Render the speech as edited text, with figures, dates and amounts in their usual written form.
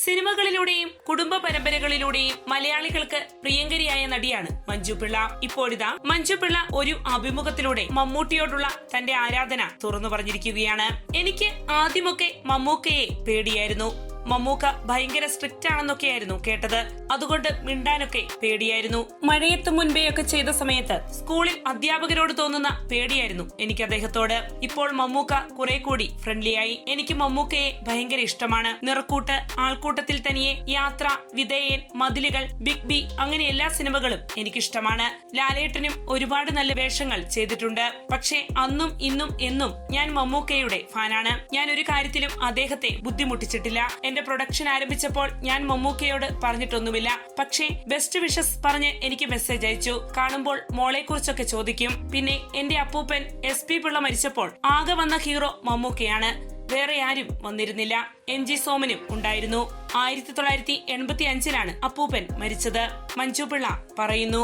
സിനിമകളിലൂടെയും കുടുംബ പരമ്പരകളിലൂടെയും മലയാളികൾക്ക് പ്രിയങ്കരിയായ നടിയാണ് മഞ്ജു പിള്ള. ഇപ്പോഴിതാ മഞ്ജു പിള്ള ഒരു അഭിമുഖത്തിലൂടെ മമ്മൂട്ടിയോടുള്ള തന്റെ ആരാധന തുറന്നു പറഞ്ഞിരിക്കുകയാണ്. എനിക്ക് ആദ്യമൊക്കെ മമ്മൂക്കയെ പേടിയായിരുന്നു. മമ്മൂക്ക ഭയങ്കര സ്ട്രിക്റ്റ് ആണെന്നൊക്കെയായിരുന്നു കേട്ടത്. അതുകൊണ്ട് മിണ്ടാനൊക്കെ പേടിയായിരുന്നു. മഴയത്ത് മുൻപേയൊക്കെ ചെയ്ത സമയത്ത് സ്കൂളിൽ അധ്യാപകരോട് തോന്നുന്ന പേടിയായിരുന്നു എനിക്ക് അദ്ദേഹത്തോട്. ഇപ്പോൾ മമ്മൂക്ക കുറെ കൂടി ഫ്രണ്ട്ലി ആയി. എനിക്ക് മമ്മൂക്കയെ ഭയങ്കര ഇഷ്ടമാണ്. നിറക്കൂട്ട്, ആൾക്കൂട്ടത്തിൽ തനിയെ, യാത്ര, വിധേയൻ, മതിലുകൾ, ബിഗ് ബി, അങ്ങനെ എല്ലാ സിനിമകളും എനിക്കിഷ്ടമാണ്. ലാലേട്ടനും ഒരുപാട് നല്ല വേഷങ്ങൾ ചെയ്തിട്ടുണ്ട്. പക്ഷേ അന്നും ഇന്നും എന്നും ഞാൻ മമ്മൂക്കയുടെ ഫാനാണ്. ഞാൻ ഒരു കാര്യത്തിലും അദ്ദേഹത്തെ ബുദ്ധിമുട്ടിച്ചിട്ടില്ല. എന്റെ പ്രൊഡക്ഷൻ ആരംഭിച്ചപ്പോൾ ഞാൻ മമ്മൂക്കയോട് പറഞ്ഞിട്ടൊന്നുമില്ല. പക്ഷേ ബെസ്റ്റ് വിഷസ് പറഞ്ഞ് എനിക്ക് മെസ്സേജ് അയച്ചു. കാണുമ്പോൾ മോളെ കുറിച്ചൊക്കെ ചോദിക്കും. പിന്നെ എന്റെ അപ്പൂപ്പൻ SP പിള്ള മരിച്ചപ്പോൾ ആകെ വന്ന ഹീറോ മമ്മൂക്കയാണ്. വേറെ ആരും വന്നിരുന്നില്ല. MG സോമനും ഉണ്ടായിരുന്നു. 1985-ലാണ് അപ്പൂപ്പൻ മരിച്ചത്. മഞ്ജു പിള്ള പറയുന്നു.